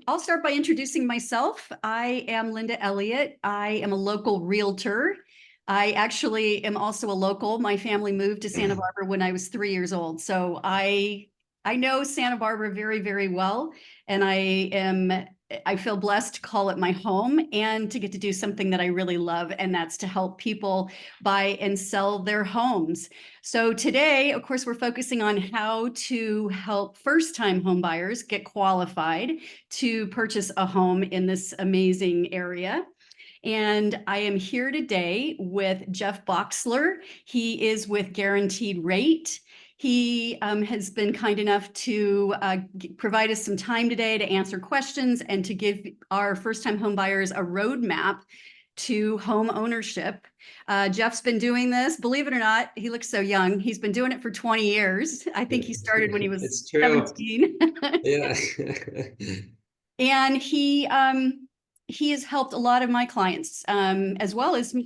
I'll start by introducing myself. I am Lynda Elliot. I am a local realtor. I actually am also a local. My family moved to Santa Barbara when I was 3 years old. So I know Santa Barbara very, very well. And I feel blessed to call it my home and to get to do something that I really love, and that's to help people buy and sell their homes. So today, of course, we're focusing on how to help first-time home buyers get qualified to purchase a home in this amazing area. And I am here today with Jeff Bochsler. He is with Guaranteed Rate. He has been kind enough to provide us some time today to answer questions and to give our first-time home buyers a roadmap to home ownership. Jeff's been doing this, believe it or not, he looks so young. He's been doing it for 20 years. I think he started when he was It's true. 17. Yeah. And he has helped a lot of my clients, as well as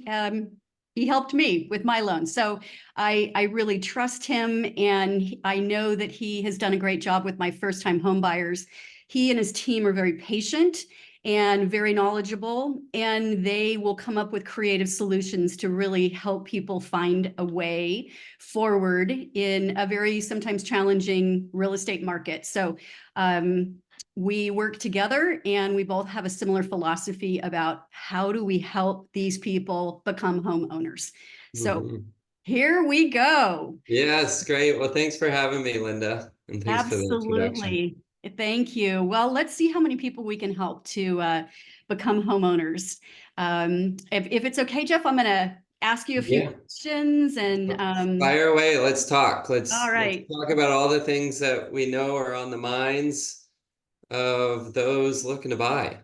he helped me with my loan. So I really trust him, and I know that he has done a great job with my first-time home buyers. He and his team are very patient and very knowledgeable, and they will come up with creative solutions to really help people find a way forward in a very sometimes challenging real estate market. So we work together, and we both have a similar philosophy about how do we help these people become homeowners. So here we go. Yes, great. Well, thanks for having me, Linda, and thanks for the introduction. Absolutely. Thank you. Well, let's see how many people we can help to become homeowners. If it's okay, Jeff, I'm going to ask you a few Yeah. questions and Fire away. Let's talk. all Let's right. talk about all the things that we know are on the minds of those looking to buy,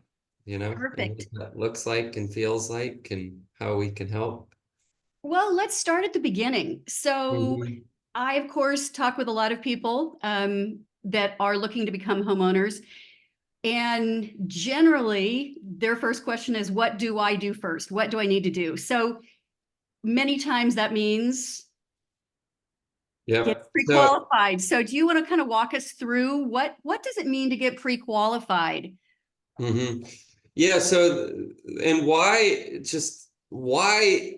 and Perfect. what that looks like and feels like and how we can help. Well, let's start at the beginning. So Mhm. I, of course, talk with a lot of people that are looking to become homeowners. And generally, their first question is, what do I do first? What do I need to do? So many times that means get Yep. So, pre-qualified. So do you want to kind of walk us through what does it mean to get pre-qualified? mhm. Yeah, and why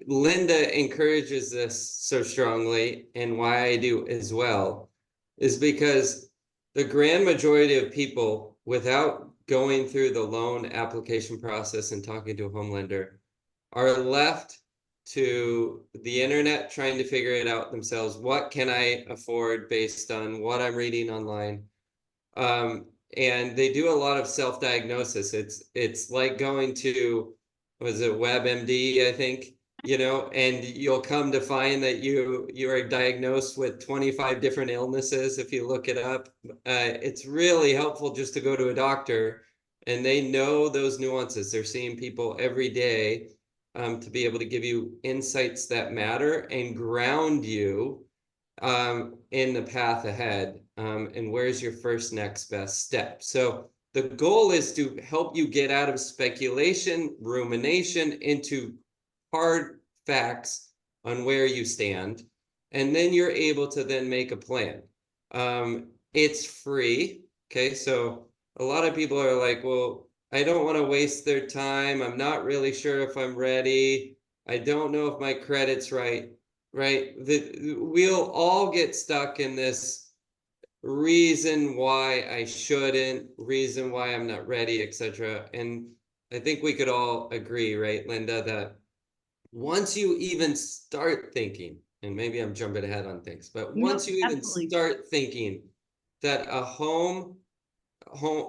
Linda encourages this so strongly and why I do as well is because the grand majority of people, without going through the loan application process and talking to a home lender, are left to the internet trying to figure it out themselves. What can I afford based on what I'm reading online? Um, and they do a lot of self-diagnosis. It's like going to, was it WebMD, I think, and you'll come to find that you are diagnosed with 25 different illnesses if you look it up. It's really helpful just to go to a doctor, and they know those nuances. They're seeing people every day, to be able to give you insights that matter and ground you in the path ahead, and where's your first next best step. So the goal is to help you get out of speculation, rumination, into hard facts on where you stand, and then you're able to then make a plan. It's free. Okay, so a lot of people are like, well, I don't want to waste their time. I'm not really sure if I'm ready. I don't know if my credit's right? We'll all get stuck in this reason why I shouldn't, reason why I'm not ready, etc. And I think we could all agree, right, Linda, that once you even start thinking, and maybe I'm jumping ahead on things, but No, once you even absolutely. start thinking that a home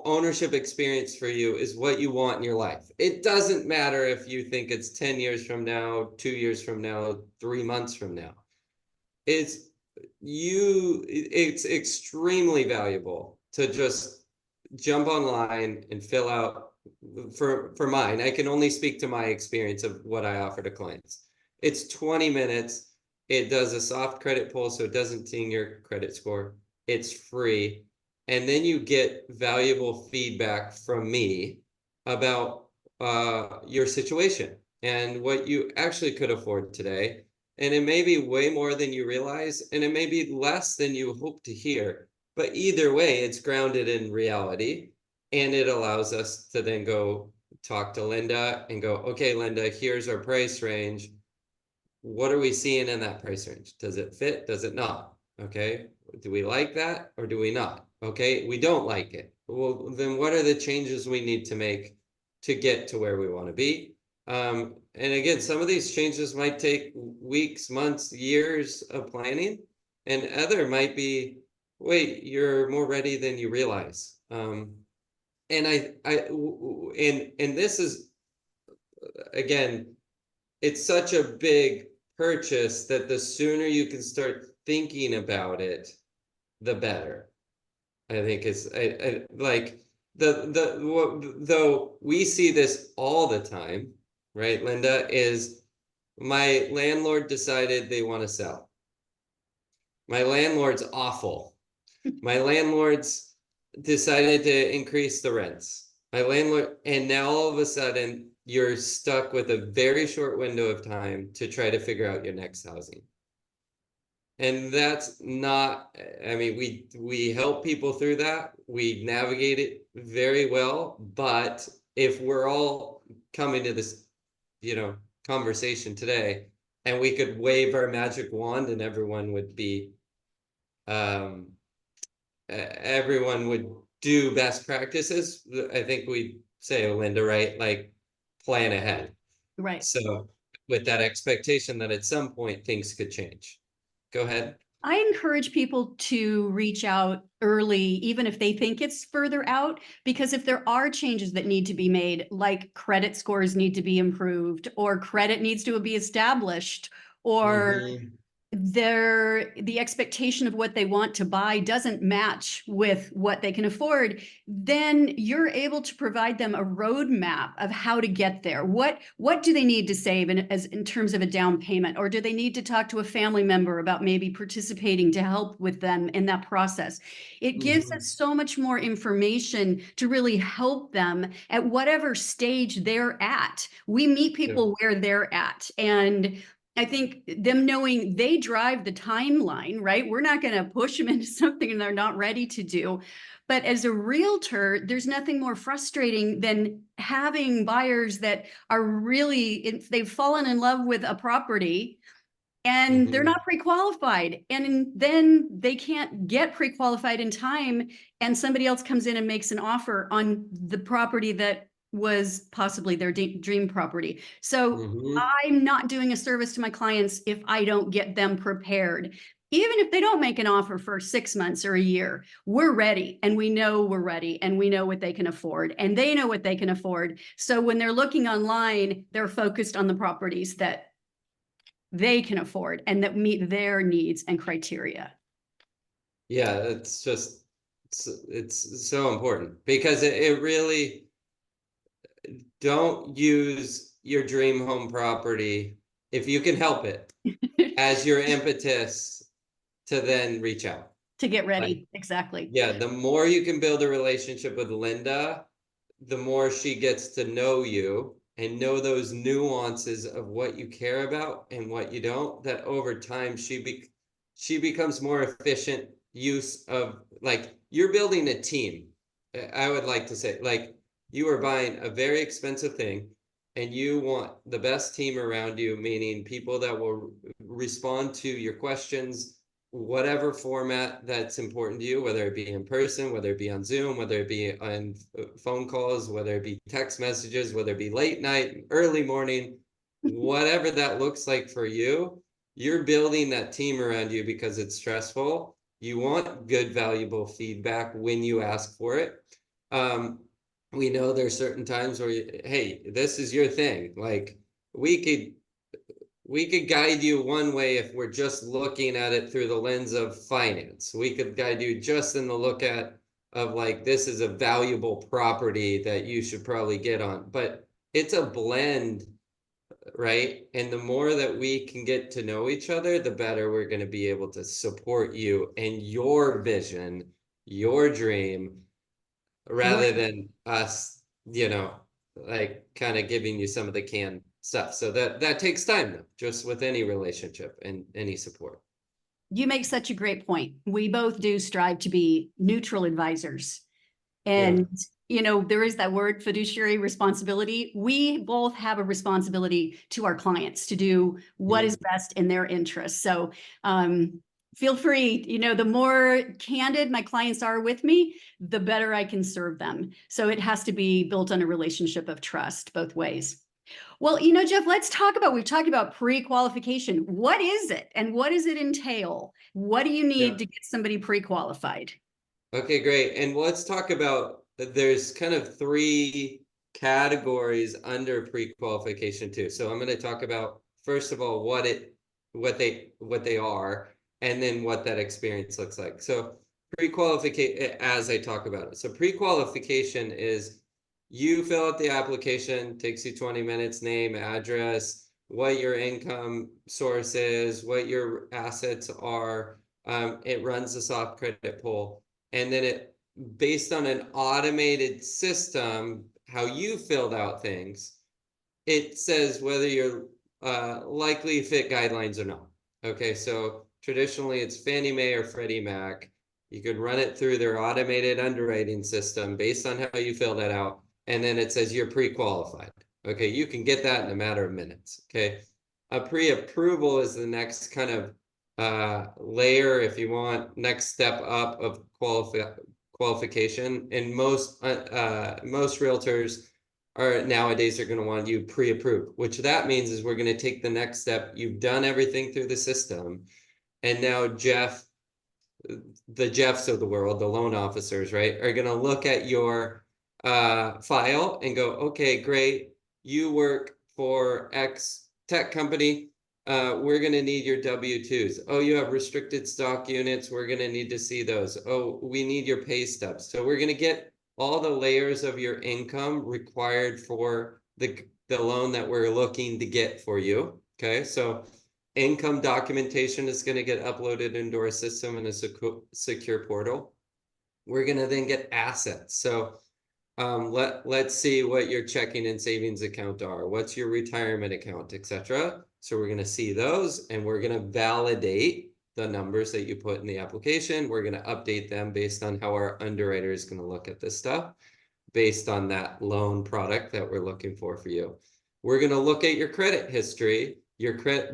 ownership experience for you is what you want in your life. It doesn't matter if you think it's 10 years from now, 2 years from now, 3 months from now. It's it's extremely valuable to just jump online and fill out. For mine, I can only speak to my experience of what I offer to clients. It's 20 minutes. It does a soft credit pull, so it doesn't ting your credit score. It's free. And then you get valuable feedback from me about your situation and what you actually could afford today. And it may be way more than you realize, and it may be less than you hope to hear. But either way, it's grounded in reality. And it allows us to then go talk to Lynda and go, okay, Lynda, here's our price range. What are we seeing in that price range? Does it fit? Does it not? Okay. Do we like that or do we not? Okay. We don't like it. Well, then what are the changes we need to make to get to where we want to be? And again, some of these changes might take weeks, months, years of planning, and other might be, wait, you're more ready than you realize. And and this is, again, it's such a big purchase that the sooner you can start thinking about it, the better. I think it's like though we see this all the time, right, Lynda, is my landlord decided they want to sell. My landlord's awful. My landlord's decided to increase the rents. My landlord, and now all of a sudden you're stuck with a very short window of time to try to figure out your next housing. And that's not, I mean, we help people through that. We navigate it very well, but if we're all coming to this, conversation today, and we could wave our magic wand and everyone would be, everyone would do best practices, I think we'd say, oh, Lynda, right? Like, plan ahead. Right. So with that expectation that at some point things could change. Go ahead. I encourage people to reach out early, even if they think it's further out, because if there are changes that need to be made, like credit scores need to be improved, or credit needs to be established, or the expectation of what they want to buy doesn't match with what they can afford, then you're able to provide them a roadmap of how to get there. What do they need to save in terms of a down payment? Or do they need to talk to a family member about maybe participating to help with them in that process? It gives us so much more information to really help them at whatever stage they're at. We meet people where they're at, and I think them knowing they drive the timeline, right? We're not going to push them into something they're not ready to do. But as a realtor, there's nothing more frustrating than having buyers that are really, they've fallen in love with a property and they're not pre-qualified. And then they can't get pre-qualified in time. And somebody else comes in and makes an offer on the property that was possibly their dream property. So I'm not doing a service to my clients if I don't get them prepared. Even if they don't make an offer for 6 months or a year, we're ready, and we know we're ready, and we know what they can afford, and they know what they can afford. So when they're looking online, they're focused on the properties that they can afford and that meet their needs and criteria. Yeah, it's so important, because it really, don't use your dream home property, if you can help it, as your impetus to then reach out. To get ready. Exactly. Yeah, the more you can build a relationship with Lynda, the more she gets to know you and know those nuances of what you care about and what you don't, that over time she becomes more efficient use of, like, you're building a team. I would like to say, like, you are buying a very expensive thing and you want the best team around you, meaning people that will respond to your questions, whatever format that's important to you, whether it be in person, whether it be on Zoom, whether it be on phone calls, whether it be text messages, whether it be late night, early morning, whatever that looks like for you, you're building that team around you because it's stressful. You want good, valuable feedback when you ask for it. We know there's certain times where, hey, this is your thing. Like, we could guide you one way if we're just looking at it through the lens of finance. We could guide you just in the look at of, like, this is a valuable property that you should probably get on. But it's a blend, right? And the more that we can get to know each other, the better we're going to be able to support you and your vision, your dream, rather than us, like, kind of giving you some of the canned stuff. So that takes time, though, just with any relationship and any support. You make such a great point. We both do strive to be neutral advisors. And there is that word fiduciary responsibility. We both have a responsibility to our clients to do what is best in their interests. So feel free, the more candid my clients are with me, the better I can serve them. So it has to be built on a relationship of trust both ways. Well, Jeff, we've talked about pre-qualification. What is it and what does it entail? What do you need to get somebody pre-qualified? Okay, great. And let's talk about, there's kind of 3 categories under pre-qualification too. So I'm going to talk about, first of all, what they are, and then what that experience looks like. So pre-qualification, as I talk about it. So pre-qualification is you fill out the application, takes you 20 minutes, name, address, what your income source is, what your assets are. It runs the soft credit pull. And then it, based on an automated system, how you filled out things, it says whether you're likely fit guidelines or not. Okay, so traditionally it's Fannie Mae or Freddie Mac. You could run it through their automated underwriting system based on how you fill that out. And then it says you're pre-qualified. Okay, you can get that in a matter of minutes. Okay, a pre-approval is the next kind of layer, if you want, next step up of qualification. And most realtors nowadays are going to want you pre-approved, which that means is we're going to take the next step. You've done everything through the system, and now the Jeffs of the world, the loan officers, right, are going to look at your file and go, okay, great, you work for X tech company. We're going to need your W-2s. Oh, you have restricted stock units. We're going to need to see those. Oh, we need your pay stubs. So we're going to get all the layers of your income required for the loan that we're looking to get for you. Okay, so income documentation is going to get uploaded into our system in a secure portal. We're going to then get assets. So let's see what your checking and savings account are. What's your retirement account, etc. So we're going to see those, and we're going to validate the numbers that you put in the application. We're going to update them based on how our underwriter is going to look at this stuff, based on that loan product that we're looking for you. We're going to look at your credit history,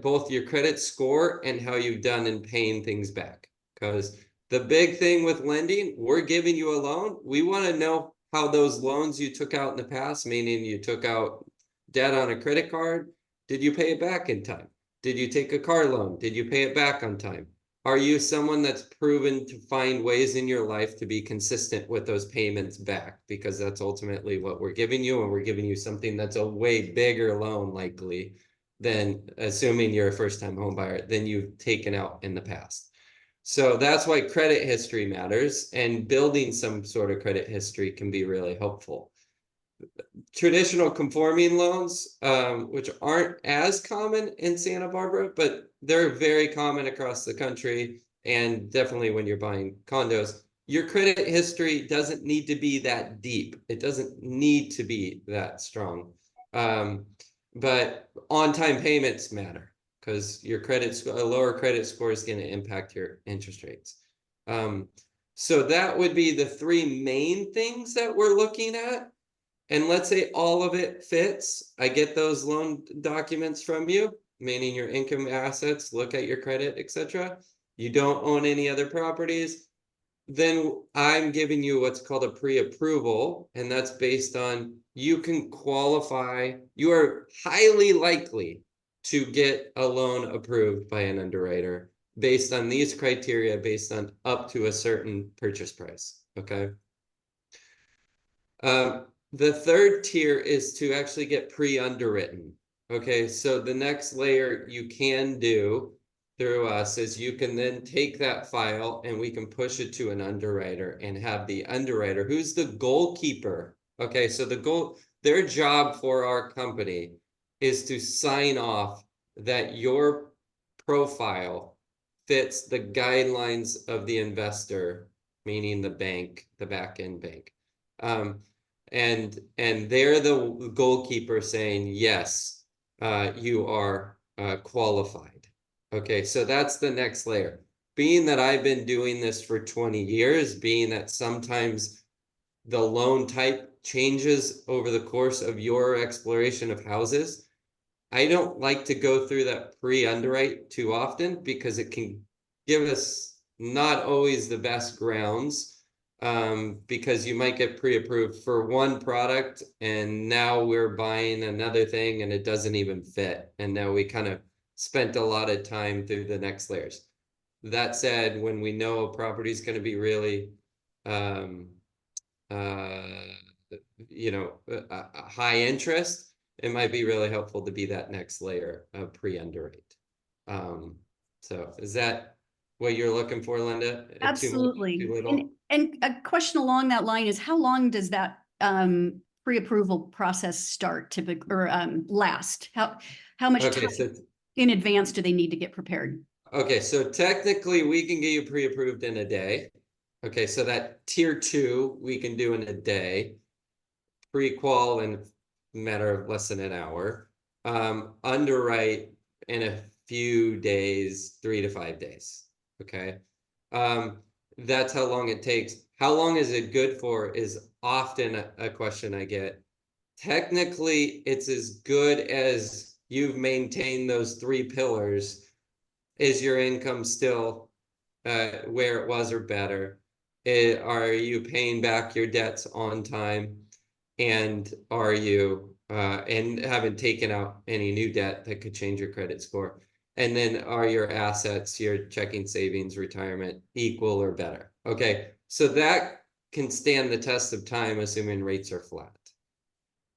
both your credit score and how you've done in paying things back. Because the big thing with lending, we're giving you a loan. We want to know how those loans you took out in the past, meaning you took out debt on a credit card, did you pay it back in time? Did you take a car loan? Did you pay it back on time? Are you someone that's proven to find ways in your life to be consistent with those payments back? Because that's ultimately what we're giving you, and we're giving you something that's a way bigger loan likely than, assuming you're a first-time home buyer, than you've taken out in the past. So that's why credit history matters, and building some sort of credit history can be really helpful. Traditional conforming loans, which aren't as common in Santa Barbara, but they're very common across the country, and definitely when you're buying condos, your credit history doesn't need to be that deep. It doesn't need to be that strong. But on-time payments matter, because your a lower credit score is going to impact your interest rates. So that would be the 3 main things that we're looking at. And let's say all of it fits. I get those loan documents from you, meaning your income, assets, look at your credit, etc. You don't own any other properties. Then I'm giving you what's called a pre-approval, and that's based on you can qualify. You are highly likely to get a loan approved by an underwriter based on these criteria, based on up to a certain purchase price. Okay. The third tier is to actually get pre-underwritten. Okay, so the next layer you can do through us is you can then take that file and we can push it to an underwriter and have the underwriter, who's the goalkeeper. Okay, so their job for our company is to sign off that your profile fits the guidelines of the investor, meaning the bank, the back-end bank. And they're the goalkeeper saying, yes, you are qualified. Okay, so that's the next layer. Being that I've been doing this for 20 years, being that sometimes the loan type changes over the course of your exploration of houses. I don't like to go through that pre-underwrite too often because it can give us not always the best grounds, because you might get pre-approved for one product and now we're buying another thing and it doesn't even fit. And now we kind of spent a lot of time through the next layers. That said, when we know a property is going to be really, high interest, it might be really helpful to be that next layer of pre-underwrite. So is that what you're looking for, Lynda? Too much, Absolutely. too little? And a question along that line is, how long does that pre-approval process start typically, or last? How much Okay, time so in advance do they need to get prepared? okay, so technically we can get you pre-approved in a day. Okay, so that tier 2 we can do in a day. Pre-qual in a matter of less than an hour. Underwrite in a few days, 3 to 5 days. Okay. That's how long it takes. How long is it good for is often a question I get. Technically, it's as good as you've maintained those 3 pillars. Is your income still where it was or better? Are you paying back your debts on time? And are you and haven't taken out any new debt that could change your credit score? And then are your assets, your checking, savings, retirement equal or better? Okay, so that can stand the test of time, assuming rates are flat.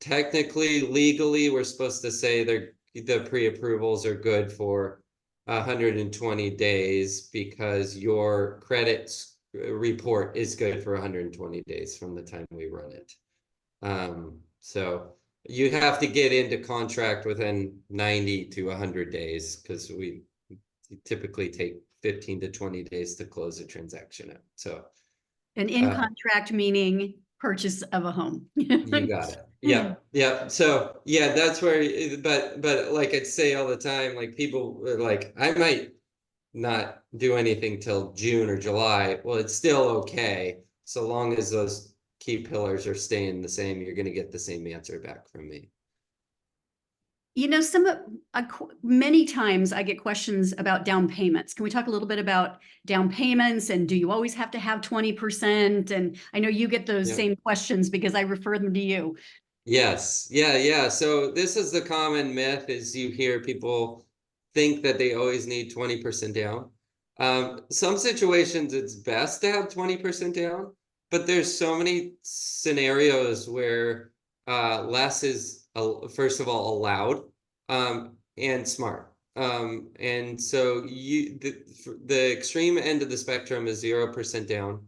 Technically, legally, we're supposed to say the pre-approvals are good for 120 days because your credit report is good for 120 days from the time we run it. So you have to get into contract within 90 to 100 days because we typically take 15 to 20 days to close a transaction out. So And in contract meaning purchase of a home. you got it. Yeah. Yeah. So yeah, that's where, but like I'd say all the time, like people are like, I might not do anything till June or July. Well, it's still okay. So long as those key pillars are staying the same, you're going to get the same answer back from me. You know, many times I get questions about down payments. Can we talk a little bit about down payments, and do you always have to have 20%? And I know you get those same questions because I refer them to you. Yes. Yeah. So this is the common myth is you hear people think that they always need 20% down. Some situations it's best to have 20% down, but there's so many scenarios where less is first of all allowed and smart. And so the extreme end of the spectrum is 0% down.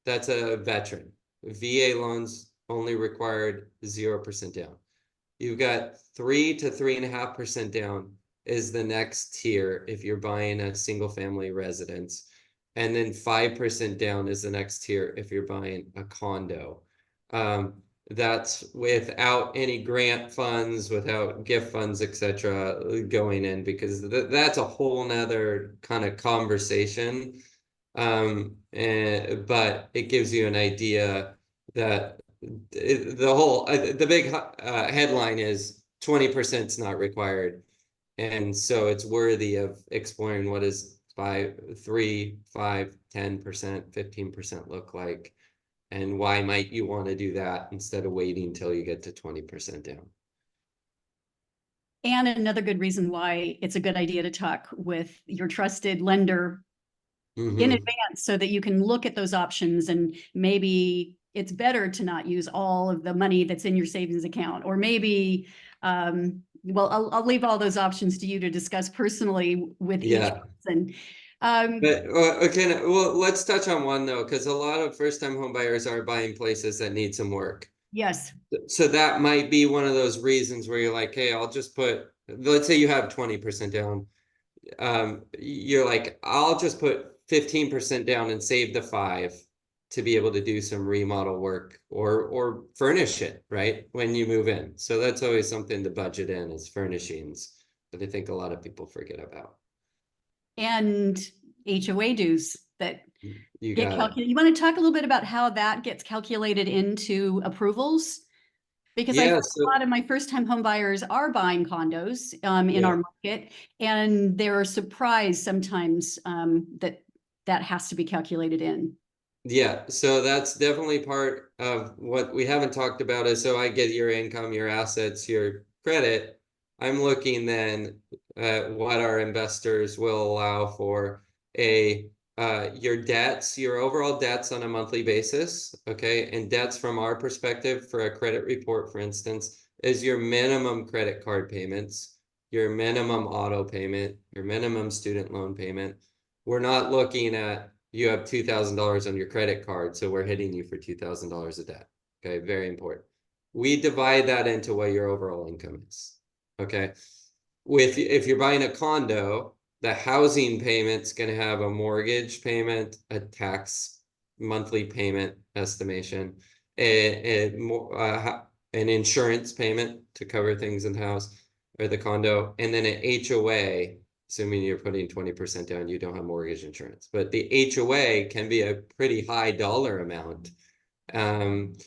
That's a veteran. VA loans only required 0% down. You've got 3 to 3.5% down is the next tier if you're buying a single family residence. And then 5% down is the next tier if you're buying a condo. That's without any grant funds, without gift funds, etc., going in, because that's a whole nother kind of conversation. But it gives you an idea that the big headline is 20% is not required. And so it's worthy of exploring what is 3, 5, 10%, 15% look like. And why might you want to do that instead of waiting until you get to 20% down? And another good reason why it's a good idea to talk with your trusted lender in advance so that you can look at those options, and maybe it's better to not use all of the money that's in your savings account, or maybe well, I'll leave all those options to you to discuss personally with each person. But okay, well, let's touch on one though, because a lot of first-time home buyers are buying places that need some work. Yes. So that might be one of those reasons where you're like, hey, I'll just put, let's say you have 20% down. You're like, I'll just put 15% down and save the 5 to be able to do some remodel work or furnish it, right, when you move in. So that's always something to budget in, is furnishings, that I think a lot of people forget about. And HOA dues. that You get got it. calculated. You want to talk a little bit about how that gets calculated into approvals? Because I Yeah, find so a lot of my first-time home buyers are buying condos in yeah. our market, and they're surprised sometimes that that has to be calculated in. Yeah, so that's definitely part of what we haven't talked about is so I get your income, your assets, your credit. I'm looking then at what our investors will allow for a your debts, your overall debts on a monthly basis, okay? And debts from our perspective for a credit report, for instance, is your minimum credit card payments, your minimum auto payment, your minimum student loan payment. We're not looking at you have $2,000 on your credit card, so we're hitting you for $2,000 of debt. Okay, very important. We divide that into what your overall income is. Okay, if you're buying a condo, the housing payment's going to have a mortgage payment, a tax monthly payment estimation, an insurance payment to cover things in the house or the condo, and then an HOA. Assuming you're putting 20% down, you don't have mortgage insurance. But the HOA can be a pretty high dollar amount. And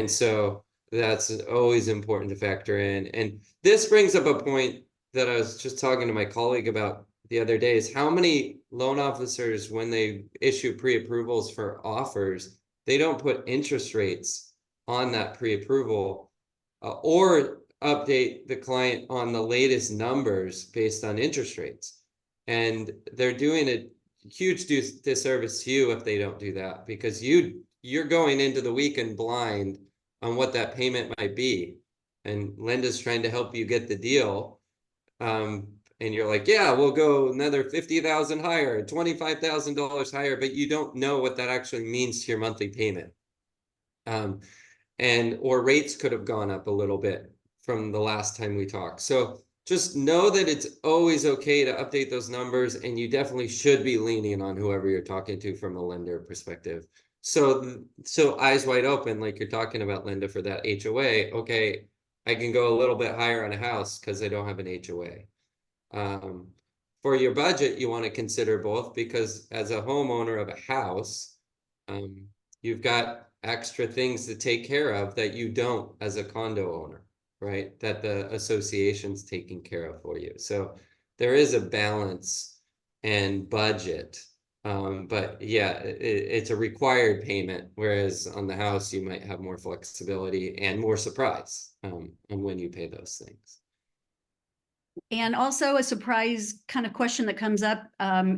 so that's always important to factor in. And this brings up a point that I was just talking to my colleague about the other day is how many loan officers, when they issue pre-approvals for offers, they don't put interest rates on that pre-approval or update the client on the latest numbers based on interest rates. And they're doing a huge disservice to you if they don't do that because you're going into the weekend blind on what that payment might be. And Lynda's trying to help you get the deal. And you're like, yeah, we'll go another 50,000 higher, $25,000 higher, but you don't know what that actually means to your monthly payment. Or rates could have gone up a little bit from the last time we talked. So just know that it's always okay to update those numbers, and you definitely should be leaning on whoever you're talking to from a lender perspective. So eyes wide open, like you're talking about, Lynda, for that HOA. Okay, I can go a little bit higher on a house because I don't have an HOA. For your budget, you want to consider both because as a homeowner of a house, you've got extra things to take care of that you don't as a condo owner, right? That the association's taking care of for you. So there is a balance and budget. But yeah, it's a required payment, whereas on the house, you might have more flexibility and more surprise on when you pay those things. And also a surprise kind of question that comes up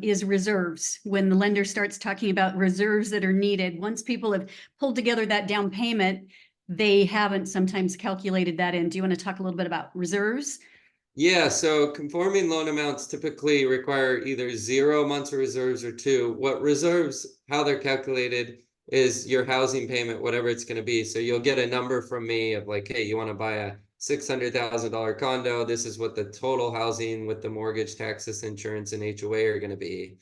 is reserves. When the lender starts talking about reserves that are needed, once people have pulled together that down payment, they haven't sometimes calculated that in. Do you want to talk a little bit about reserves? Yeah, so conforming loan amounts typically require either 0 months of reserves or 2. What reserves, how they're calculated is your housing payment, whatever it's going to be. So you'll get a number from me of like, hey, you want to buy a $600,000 condo. This is what the total housing with the mortgage, taxes, insurance, and HOA are going to be.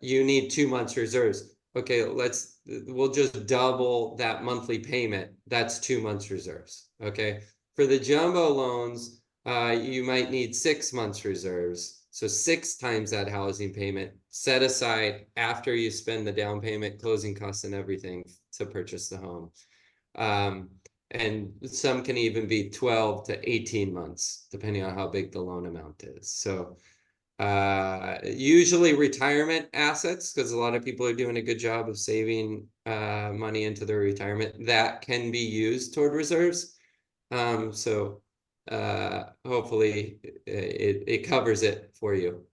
You need 2 months reserves. Okay, we'll just double that monthly payment. That's 2 months reserves. Okay, for the jumbo loans, you might need 6 months reserves. So 6 times that housing payment set aside after you spend the down payment, closing costs, and everything to purchase the home. And some can even be 12 to 18 months, depending on how big the loan amount is. So usually retirement assets, because a lot of people are doing a good job of saving money into their retirement, that can be used toward reserves. So hopefully it covers it for you.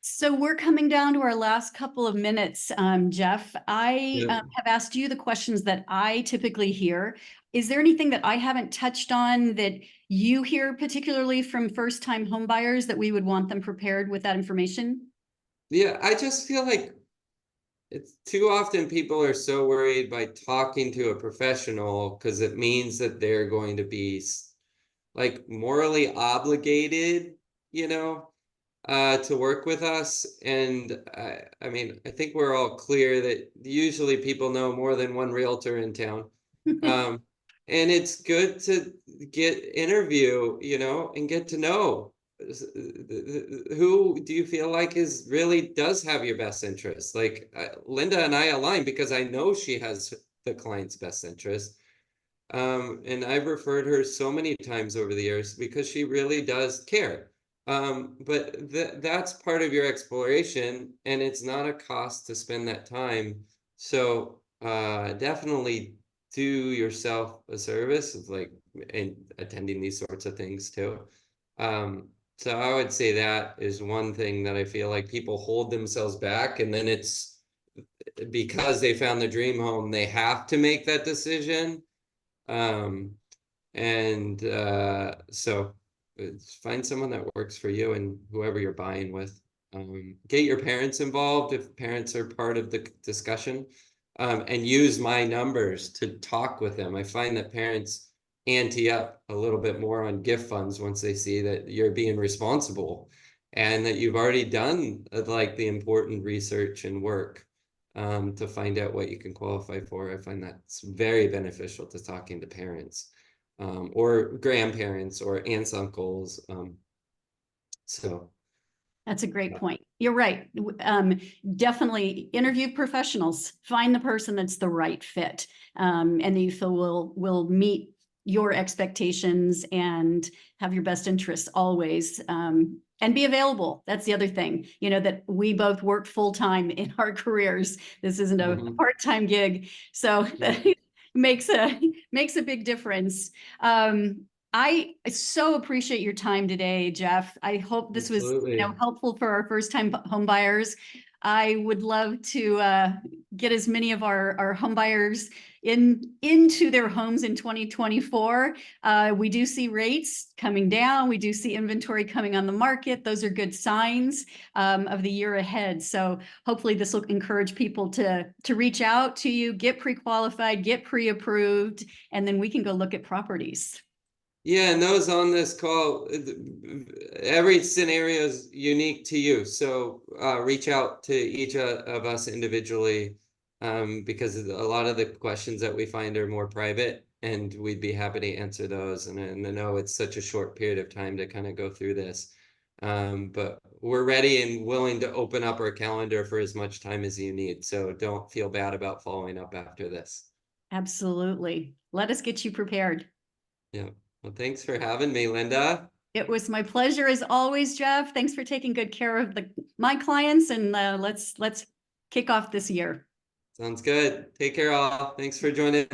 So we're coming down to our last couple of minutes, Jeff. I Yeah. have asked you the questions that I typically hear. Is there anything that I haven't touched on that you hear particularly from first-time home buyers that we would want them prepared with that information? Yeah, I just feel like it's too often people are so worried by talking to a professional because it means that they're going to be like morally obligated, you know, to work with us. And I mean, I think we're all clear that usually people know more than one realtor in town. And it's good to interview, you know, and get to know who do you feel like is really does have your best interest? Like Lynda and I align because I know she has the client's best interest. And I've referred her so many times over the years because she really does care. But that's part of your exploration, and it's not a cost to spend that time. So definitely do yourself a service of like and attending these sorts of things too. So I would say that is one thing that I feel like people hold themselves back, and then it's because they found the dream home, they have to make that decision. And so find someone that works for you and whoever you're buying with. Get your parents involved if parents are part of the discussion, and use my numbers to talk with them. I find that parents ante up a little bit more on gift funds once they see that you're being responsible and that you've already done like the important research and work to find out what you can qualify for. I find that's very beneficial to talking to parents or grandparents or aunts, uncles. So That's a great point. You're right. Definitely interview professionals. Find the person that's the right fit, and that you feel will meet your expectations and have your best interests always. And be available. That's the other thing, that we both work full time in our careers. This isn't a part-time gig, so that makes a big difference. I so appreciate your time today, Jeff. I hope this was helpful for our first-time home buyers. I would love to get as many of our home buyers into their homes in 2024. We do see rates coming down. We do see inventory coming on the market. Those are good signs of the year ahead. So hopefully this will encourage people to reach out to you, get pre-qualified, get pre-approved, and then we can go look at properties. Yeah, and those on this call, every scenario is unique to you. So reach out to each of us individually, because a lot of the questions that we find are more private, and we'd be happy to answer those. And I know it's such a short period of time to kind of go through this. But we're ready and willing to open up our calendar for as much time as you need. So don't feel bad about following up after this. Absolutely. Let us get you prepared. Yeah. Well, thanks for having me, Lynda. It was my pleasure as always, Jeff. Thanks for taking good care of my clients, and let's kick off this year. Sounds good. Take care, all. Thanks for joining.